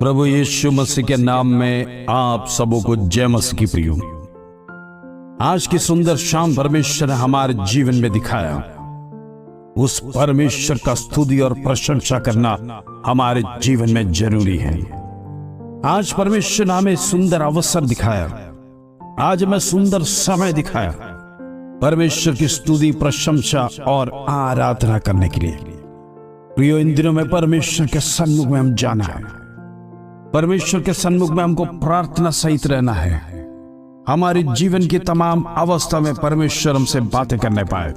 प्रभु यीशु मसीह के नाम में आप सबों को जय मसीह की प्रियो। आज की सुंदर शाम परमेश्वर ने हमारे जीवन में दिखाया। उस परमेश्वर का स्तुति और प्रशंसा करना हमारे जीवन में जरूरी है। आज परमेश्वर ने हमें सुंदर अवसर दिखाया, आज हमें सुंदर समय दिखाया परमेश्वर की स्तुति, प्रशंसा और आराधना करने के लिए। प्रियो, इन दिनों में परमेश्वर के सन्मुख में हम जाना है। परमेश्वर के सन्मुख में हमको प्रार्थना सहित रहना है। हमारे जीवन की तमाम अवस्था में परमेश्वर हमसे बातें करने पाए।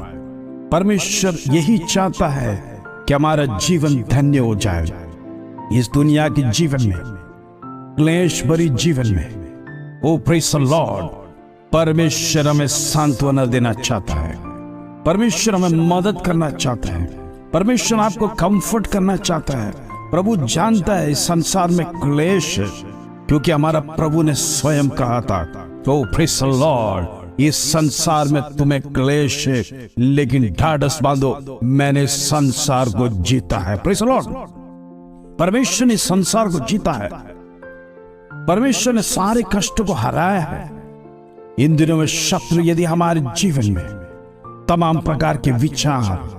परमेश्वर यही चाहता है कि हमारा जीवन धन्य हो जाए। इस दुनिया के जीवन में, क्लेश भरी जीवन में, ओ प्रेज़ द लॉर्ड, परमेश्वर हमें सांत्वना देना चाहता है। परमेश्वर हमें मदद करना चाहता है। परमेश्वर आपको कंफर्ट करना चाहता है। प्रभु जानता है इस संसार में क्लेश है, क्योंकि हमारा प्रभु ने स्वयं कहा था, ओ प्रेज़ द लॉर्ड, इस संसार में तुम्हें क्लेश है, लेकिन ढाढ़स बांधो, मैंने संसार को जीता है। Praise the Lord. परमेश्वर ने संसार को जीता है। परमेश्वर ने सारे कष्टों को हराया है। इन दिनों में शत्रु यदि हमारे जीवन में तमाम प्रकार के विचार,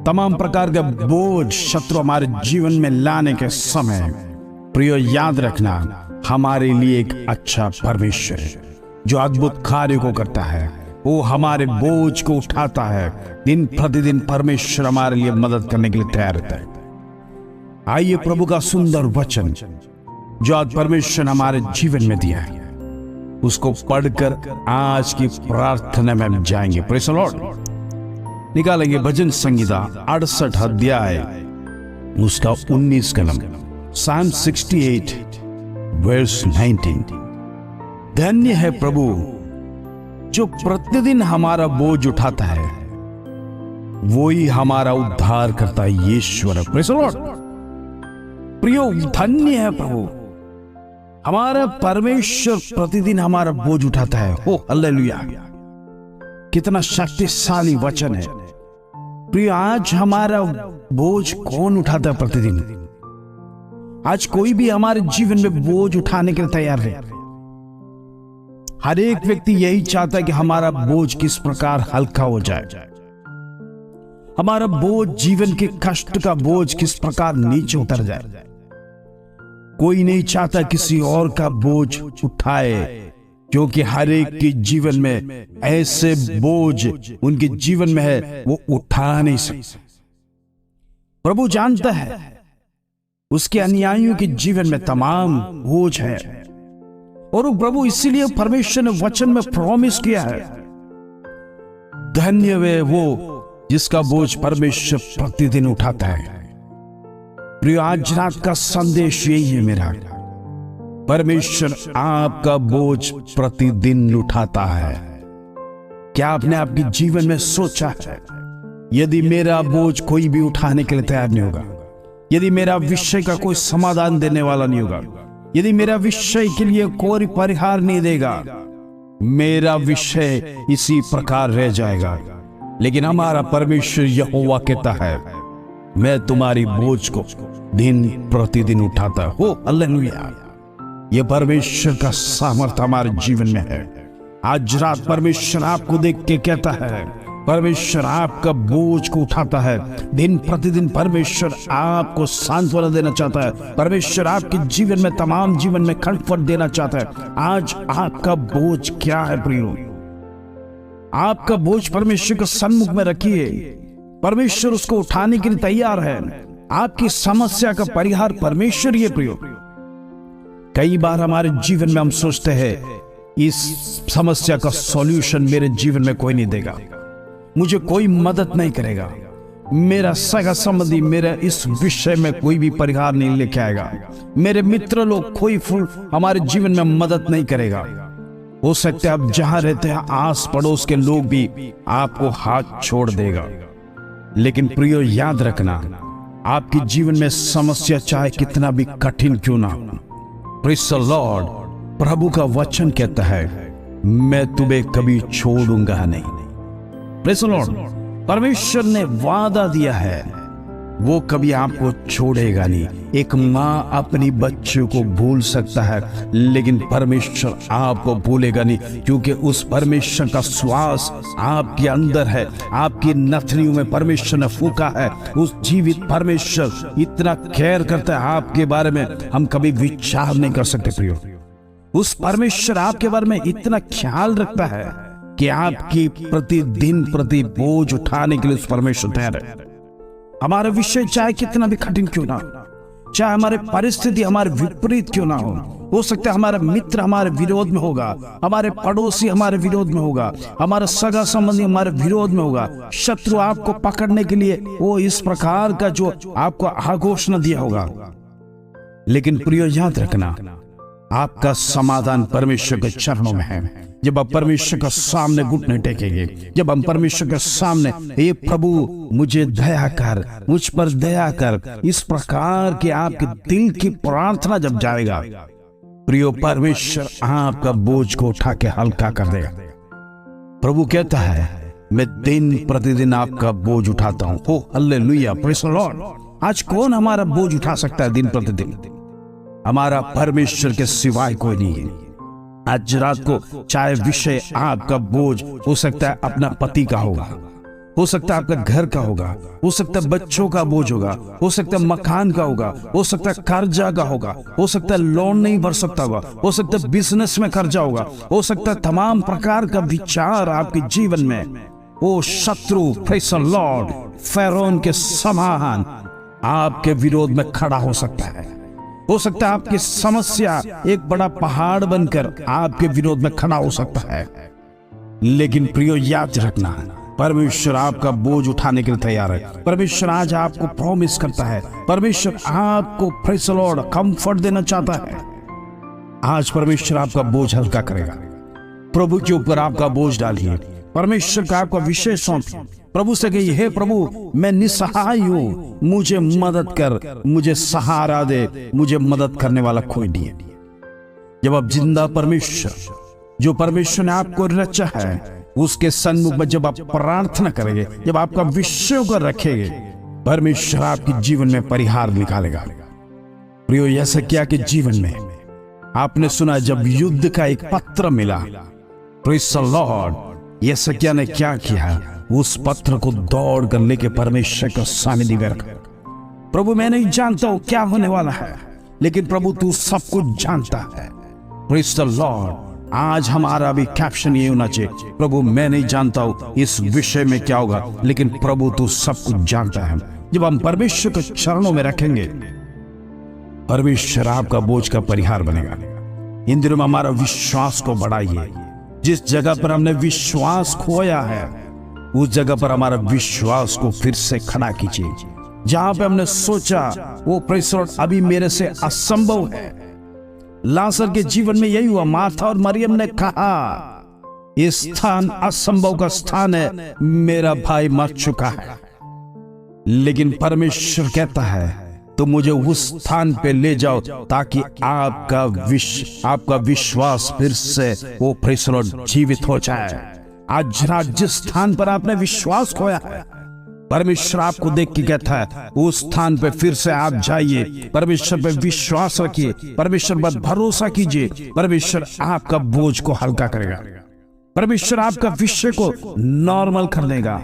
तमाम प्रकार के बोझ शत्रु हमारे जीवन में लाने के समय, प्रियो याद रखना, हमारे लिए एक अच्छा परमेश्वर है जो अद्भुत कार्य को करता है। वो हमारे बोझ को उठाता है। दिन प्रतिदिन परमेश्वर हमारे लिए मदद करने के लिए तैयार रहता है। आइए प्रभु का सुंदर वचन जो आज परमेश्वर ने हमारे जीवन में दिया है, उसको पढ़कर आज की प्रार्थना में हम जाएंगे। Praise the Lord. निकालेंगे भजन संहिता 68 अध्याय उसका 19 कलम, Psalm 68 verse 19। धन्य है प्रभु जो प्रतिदिन हमारा बोझ उठाता है, वो ही हमारा उद्धार करता है। ईश्वर, प्रेज़ द लॉर्ड। प्रियो, धन्य है प्रभु, हमारा परमेश्वर प्रतिदिन हमारा बोझ उठाता है। ओ हालेलुया, कितना शक्तिशाली वचन है। प्रिय, आज हमारा बोझ कौन उठाता है प्रतिदिन? आज कोई भी हमारे जीवन में बोझ उठाने के लिए तैयार है। हर एक व्यक्ति यही चाहता है कि हमारा बोझ किस प्रकार हल्का हो जाए, हमारा बोझ, जीवन के कष्ट का बोझ किस प्रकार नीचे उतर जाए। कोई नहीं चाहता किसी और का बोझ उठाए, क्योंकि हर एक के जीवन में ऐसे बोझ उनके जीवन में है वो उठा नहीं सकते। प्रभु जानता है उसके अनुयायियों के जीवन में तमाम बोझ है, और प्रभु इसीलिए परमेश्वर ने वचन में प्रॉमिस किया है, धन्य वे वो जिसका बोझ परमेश्वर प्रतिदिन उठाता है। प्रिय, आज रात का संदेश यही है मेरा, परमेश्वर आपका बोझ प्रतिदिन उठाता है। क्या आपने आपके जीवन में सोचा है, यदि मेरा बोझ कोई भी उठाने के लिए तैयार नहीं होगा, यदि मेरा विषय का कोई समाधान देने वाला नहीं होगा, यदि मेरा विषय के लिए कोई परिहार नहीं देगा, मेरा विषय इसी प्रकार रह जाएगा। लेकिन हमारा परमेश्वर यहोवा कहता है, मैं तुम्हारी बोझ को दिन प्रतिदिन उठाता हूं। हालेलुया। यह परमेश्वर का सामर्थ्य हमारे जीवन में है। आज रात परमेश्वर आपको देख के कहता है, परमेश्वर आपका बोझ को उठाता है। दिन प्रतिदिन परमेश्वर आपको सांत्वना देना चाहता है। परमेश्वर आपके जीवन में, तमाम जीवन में कंफर्ट देना चाहता है। आज आपका बोझ क्या है प्रियो? आपका बोझ परमेश्वर के सन्मुख में रखिए। परमेश्वर उसको उठाने के लिए तैयार है। आपकी समस्या का परिहार परमेश्वर ही है प्रियो। कई बार हमारे जीवन में हम सोचते हैं, इस समस्या का सॉल्यूशन मेरे जीवन में कोई नहीं देगा, मुझे कोई मदद नहीं करेगा, मेरा सगा संबंधी मेरा इस विषय में कोई भी परिहार नहीं लेके आएगा, मेरे मित्र लोग कोई फूल हमारे जीवन में मदद नहीं करेगा। हो सकता है आप जहां रहते हैं आस पड़ोस के लोग भी आपको हाथ छोड़ देगा। लेकिन प्रियो, याद रखना, आपके जीवन में समस्या चाहे कितना भी कठिन क्यों ना हो, प्रेज़ द लॉर्ड, प्रभु का वचन कहता है, मैं तुम्हें कभी छोड़ूंगा नहीं। Praise the Lord. परमेश्वर ने वादा दिया है वो कभी आपको छोड़ेगा नहीं। एक माँ अपनी बच्चों को भूल सकता है, लेकिन परमेश्वर आपको भूलेगा नहीं, क्योंकि उस परमेश्वर का श्वास आपके अंदर है, आपकी नथनियों में परमेश्वर ने फूका है। उस जीवित परमेश्वर इतना केयर करता है आपके बारे में, हम कभी विचार नहीं कर सकते प्रियो। उस परमेश्वर आपके बारे में इतना ख्याल रखता है कि आपकी प्रतिदिन प्रति बोझ उठाने के लिए उस परमेश्वर तैयार है। हमारा विषय चाहे कितना भी कठिन क्यों ना हो, चाहे हमारे परिस्थिति हमारे विपरीत क्यों ना हो सकता है हमारा मित्र हमारे विरोध में होगा, हमारे पड़ोसी हमारे विरोध में होगा, हमारा सगा संबंधी हमारे विरोध में होगा, शत्रु आपको पकड़ने के लिए वो इस प्रकार का जो आपको आघोषणा दिया होगा, लेकिन प्रियो याद रखना, आपका समाधान परमेश्वर के चरणों में है। जब आप परमेश्वर के सामने घुटने टेकेंगे, जब हम परमेश्वर के सामने, हे प्रभु मुझे दया कर, मुझ पर दया कर, इस प्रकार के आपके दिल की प्रार्थना जब जाएगा, प्रियो परमेश्वर आपका बोझ को उठा के हल्का कर देगा। प्रभु कहता है मैं दिन प्रतिदिन आपका बोझ उठाता हूं। ओ हालेलुया, प्रेज़ द लॉर्ड। आज कौन हमारा बोझ उठा सकता है दिन प्रतिदिन? हमारा परमेश्वर के सिवाय कोई नहीं है। आज रात को चाहे विषय आपका बोझ हो सकता है अपना पति का होगा, हो सकता है आपका घर का होगा, हो सकता है बच्चों का बोझ होगा, हो सकता है मकान का होगा, हो सकता है कर्जा का होगा, हो सकता है लोन नहीं भर सकता होगा, हो सकता है बिजनेस में कर्जा होगा, हो सकता है तमाम प्रकार का विचार आपके जीवन में, वो शत्रु प्रेज़ द लॉर्ड फैरोन के समान आपके विरोध में खड़ा हो सकता है। हो सकता है आपकी समस्या एक बड़ा पहाड़ बनकर आपके विरोध में खड़ा हो सकता है, लेकिन प्रियो याद रखना, परमेश्वर आपका बोझ उठाने के लिए तैयार है। परमेश्वर आज आपको प्रॉमिस करता है, परमेश्वर आपको प्रेज़ द लॉर्ड कंफर्ट देना चाहता है। आज परमेश्वर आपका बोझ हल्का करेगा। प्रभु के ऊपर आपका बोझ डालिए, परमेश्वर का आपका विषय सौंपिए, प्रभु से कहिए हे प्रभु मैं निसहाय हूं, मुझे मदद कर, मुझे सहारा दे, मुझे मदद करने वाला कोई नहीं है। जब आप जिंदा परमेश्वर, जो परमेश्वर ने आपको रचा है, उसके सन्मुख में जब आप प्रार्थना करेंगे, जब आपका विषय को रखेंगे, परमेश्वर आपके जीवन में परिहार निकालेगा। प्रियो ऐसा क्या कि जीवन में आपने सुना जब युद्ध का एक पत्र मिला, प्रेज़ द लॉर्ड, यशायाह ने क्या किया, उस पत्र को दौड़ कर लेके परमेश्वर का सामने में रखा। प्रभु मैं नहीं जानता हूं क्या होने वाला है, लेकिन प्रभु तू सब कुछ जानता है। Praise the Lord. आज हमारा भी कैप्शन ये होना चाहिए, प्रभु मैं नहीं जानता हूं इस विषय में क्या होगा, लेकिन प्रभु तू सब कुछ जानता है। जब हम परमेश्वर के चरणों में रखेंगे, परमेश्वर आपका बोझ का परिहार बनेगा। इन दिनों में हमारा विश्वास को बढ़ाइए। जिस जगह पर हमने विश्वास खोया है, उस जगह पर हमारा विश्वास को फिर से खड़ा कीजिए। जहां पे हमने सोचा वो प्रेज़ द लॉर्ड अभी मेरे से असंभव है, लाजर के जीवन में यही हुआ। मार्था और मरियम ने कहा ये स्थान असंभव का स्थान है, मेरा भाई मर चुका है, लेकिन परमेश्वर कहता है तो मुझे उस स्थान पे ले जाओ ताकि आपका विश्वास फिर से वो प्रेज़ द लॉर्ड जीवित हो जाए। आज रात जिस स्थान पर आपने विश्वास खोया है, परमेश्वर आपको देख के कहता है उस स्थान पे फिर से आप जाइए, परमेश्वर पे विश्वास रखिए, परमेश्वर पर भरोसा कीजिए। परमेश्वर आपका बोझ को हल्का करेगा, परमेश्वर आपका विषय को नॉर्मल कर देगा।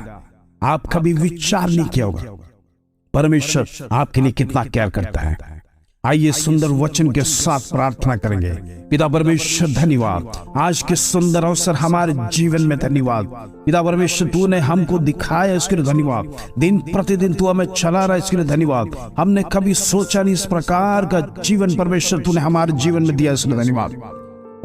आप कभी विचार नहीं किया होगा परमेश्वर आपके लिए कितना केयर करता है। आइए सुंदर वचन के साथ प्रार्थना करेंगे। पिता परमेश्वर धन्यवाद, आज के सुंदर अवसर हमारे जीवन में धन्यवाद। पिता परमेश्वर तूने हमको दिखाया इसके लिए धन्यवाद, दिन प्रतिदिन तू हमें चला रहा है इसके लिए धन्यवाद। हमने कभी सोचा नहीं इस प्रकार का जीवन परमेश्वर तूने हमारे जीवन में दिया, इसलिए धन्यवाद।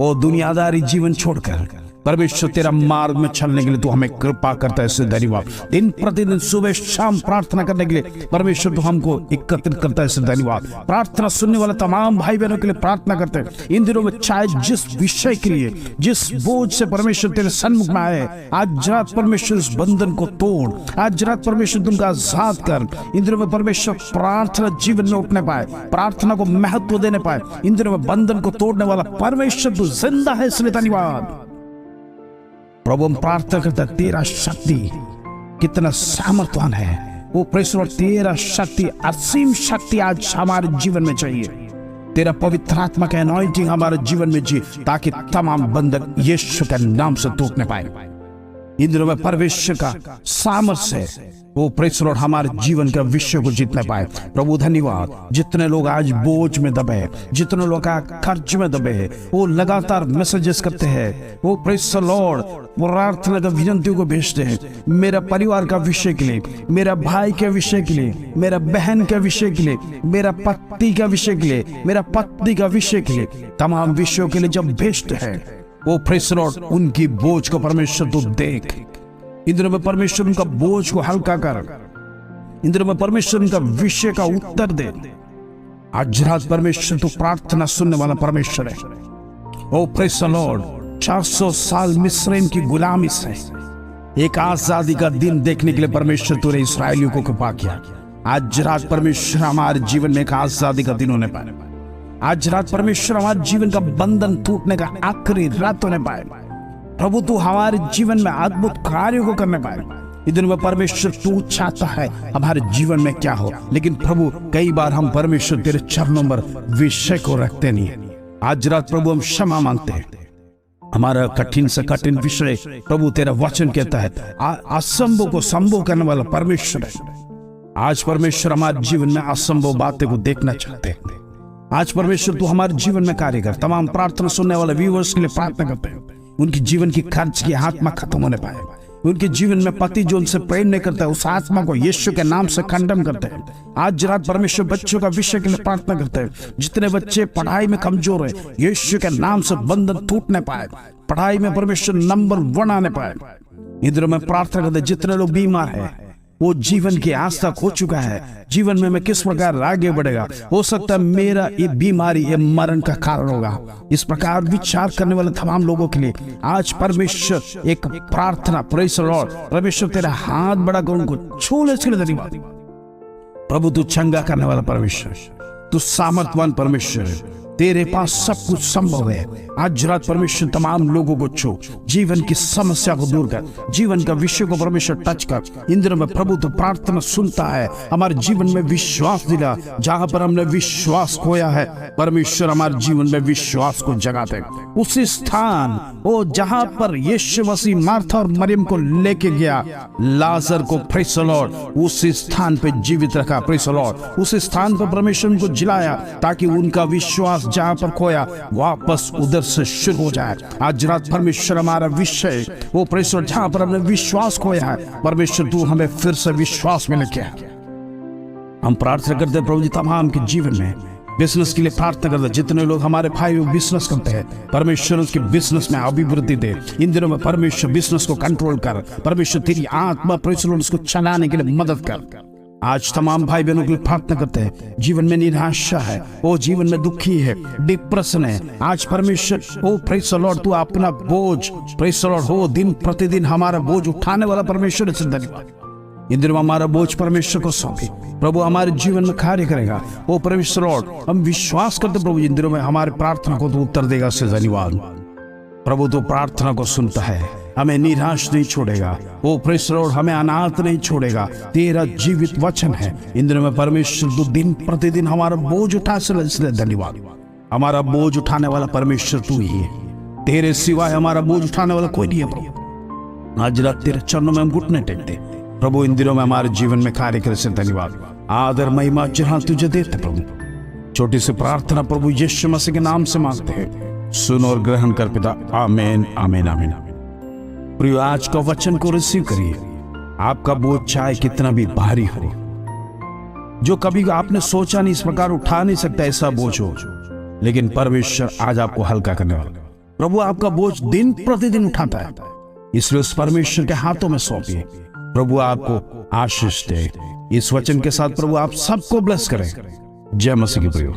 वो दुनियादारी जीवन छोड़कर परमेश्वर तेरा मार्ग में चलने के लिए तू हमें कृपा करता है, इससे धन्यवाद। दिन प्रतिदिन सुबह शाम प्रार्थना करने के लिए परमेश्वर तू हमको एकत्रित करता है, इससे धन्यवाद। प्रार्थना सुनने वाले तमाम भाई बहनों के लिए प्रार्थना करते हैं। इन दिनों में चाहे जिस विषय के लिए, जिस बोझ से परमेश्वर तेरे सन्मुख में आए, आज रात परमेश्वर इस बंधन को तोड़, आज रात परमेश्वर तुमको आजाद कर। इन दिनों में परमेश्वर प्रार्थना जीवन में उठने पाए, प्रार्थना को महत्व देने पाए। इन दिनों में बंधन को तोड़ने वाला परमेश्वर तू जिंदा है, इसलिए धन्यवाद। प्रभु हम प्रार्थना करते तेरा शक्ति कितना सामर्थवान है, वो प्रेसर तेरा शक्ति, असीम शक्ति आज हमारे जीवन में चाहिए। तेरा पवित्र आत्मा का अनॉइंटिंग हमारे जीवन में जी, ताकि तमाम बंधन यीशु के नाम से टूटने पाए। इन दिनों में परमेश्वर का सामर्थ्य है, वो प्रेस लॉर्ड हमारे जीवन का विषय को जीतने पाए। प्रभु धन्यवाद। जितने लोग आज बोझ में दबे हैं, जितने लोग खर्च में दबे हैं, वो लगातार मैसेजेस करते हैं, वो प्रेस लॉर्ड प्रार्थना का विनतियों को भेजते हैं, मेरा परिवार का विषय के लिए, मेरा भाई के विषय के लिए, मेरा बहन के विषय के लिए, मेरा पति का विषय के लिए, मेरा पत्नी का विषय के लिए, तमाम विषयों के लिए जब भेजते हैं, वो प्रेस लॉर्ड उनकी बोझ को परमेश्वर तू देख। इन दिनों में परमेश्वर उनका बोझ को हल्का कर। इन दिनों में परमेश्वर उनका विषय का उत्तर दे। आज रात परमेश्वर तू प्रार्थना सुनने वाला परमेश्वर है। ओ प्रेस लॉर्ड, 400 साल मिस्रैम की गुलामी से एक आजादी का दिन देखने के लिए परमेश्वर तूने इस्राएलियों को कृपा किया। आज रात परमेश्वर हमारे जीवन में एक आजादी का दिन होने पाए। आज रात परमेश्वर हमारे जीवन का बंधन टूटने का आखिरी रात होने पाए। प्रभु तू हमारे जीवन में अद्भुत कार्यों को करने पाए। इस दिन में परमेश्वर तू चाहता है हमारे जीवन में क्या हो, लेकिन प्रभु कई बार हम परमेश्वर तेरे चरणों पर विषय को रखते नहीं। आज रात प्रभु हम क्षमा मांगते हैं। हमारा कठिन से कठिन विषय प्रभु तेरा वचन कहता है असंभव को संभव करने वाला परमेश्वर है। आज परमेश्वर हमारे जीवन में असंभव बातें को देखना चाहते हैं। आज परमेश्वर तू हमारे जीवन में कार्य कर। तमाम प्रार्थना सुनने वाले व्यूअर्स के लिए प्रार्थना करते हैं, उनकी जीवन की खर्च की आत्मा खत्म होने पाए। उनके जीवन में पति जो उनसे प्रेम नहीं करता है, उस आत्मा को यीशु के नाम से खंडन करते हैं। आज रात परमेश्वर बच्चों का विषय के लिए प्रार्थना करते हैं। जितने बच्चे पढ़ाई में कमजोर है, यीशु के नाम से बंधन टूटने पाए, पढ़ाई में परमेश्वर नंबर 1 आने पाए। इधर में प्रार्थना करते, जितने लोग बीमार है, वो जीवन की आस्था खो चुका है, जीवन में मैं किस प्रकार आगे बढ़ेगा, हो सकता है मेरा ये बीमारी ये मरण का कारण होगा। इस प्रकार विचार करने वाले तमाम लोगों के लिए आज परमेश्वर एक प्रार्थना, प्रेज़ द लॉर्ड, परमेश्वर तेरा हाथ बड़ा कर उनको छू ले। इसके लिए धन्यवाद प्रभु, तू चंगा करने वाला परमेश्वर, तू सामर्थवान परमेश्वर है, तेरे पास सब कुछ संभव है। आज रात परमेश्वर तमाम लोगों को छू, जीवन की समस्या को दूर कर, जीवन का विषय को परमेश्वर टच कर। इन दिनों में प्रभु तो प्रार्थना सुनता है, हमारे जीवन में विश्वास दिला। जहां पर हमने विश्वास खोया है, परमेश्वर हमारे जीवन में विश्वास को जगाते। उसी स्थान वो जहां पर यीशु मसीह मार्था और मरियम को लेके गया, लाजर को, प्रेज़ द लॉर्ड, उसी स्थान पे जीवित रखा। प्रेज़ द लॉर्ड, उसी स्थान पर परमेश्वर उनको जिलाया ताकि उनका विश्वास जहां पर खोया वापस उधर से शुरू हो जाए। आज रात परमेश्वर हमारा विषय वो परमेश्वर जहां पर हमने विश्वास खोया है, परमेश्वर तू हमें फिर से विश्वास में लेके आ। हम प्रार्थना करते हैं प्रभु जी तमाम के जीवन में बिजनेस के लिए प्रार्थना करते हैं। जितने लोग हमारे भाई बिजनेस करते हैं, परमेश्वर उसके बिजनेस में अभिवृद्धि दे। इन दिनों में परमेश्वर बिजनेस को कंट्रोल कर, परमेश्वर तेरी आत्मा परमेश्वर उसको चलाने के लिए मदद कर। आज तमाम भाई बहनों के लिए प्रार्थना करते हैं, जीवन में निराशा है, वो जीवन में दुखी है, डिप्रेशन है। आज परमेश्वर ओ प्रेज़ द लॉर्ड, तू अपना बोझ, प्रेज़ द लॉर्ड, हो दिन प्रतिदिन हमारा बोझ उठाने वाला परमेश्वर है। धन्यवाद। इन दिनों हमारा बोझ परमेश्वर को सौंपे, प्रभु हमारे जीवन में कार्य करेगा। ओ परमेश्वर लॉर्ड, हम विश्वास करते प्रभु इन दिनों में हमारी प्रार्थना को तो उत्तर देगा। से धन्यवाद प्रभु, तो प्रार्थना को सुनता है, हमें निराश नहीं छोड़ेगा। वो प्रेज़ द लॉर्ड, हमें अनाथ नहीं छोड़ेगा। तेरा जीवित वचन है। इन दिनों में परमेश्वर तू दिन प्रतिदिन हमारा बोझ उठा, इसलिए धन्यवाद। हमारा बोझ उठाने वाला परमेश्वर तू ही है, तेरे सिवाय हमारा बोझ उठाने वाला कोई नहीं है। प्रभु आज रात तेरे चरणों में हम घुटने टेकते प्रभु, इन दिनों में हमारे जीवन में कार्य करे। से धन्यवाद, आदर महिमा जहां तुझे देते प्रभु। छोटी सी प्रार्थना प्रभु यीशु मसीह के नाम से मांगते हैं, सुन और ग्रहण कर पिता। आमीन आमीन आमीन। प्रिय, आज का वचन को रिसीव करिए। आपका बोझ चाहे कितना भी भारी हो, जो कभी आपने सोचा नहीं इस प्रकार उठा नहीं सकता ऐसा बोझ हो, लेकिन परमेश्वर आज आपको हल्का करने वाला। प्रभु आपका बोझ दिन प्रतिदिन उठाता है, इसलिए उस परमेश्वर के हाथों में सौंपिए। प्रभु आपको आशीष दे। इस वचन के साथ प्रभु आप सबको ब्लेस करें। जय मसीह की प्रिय।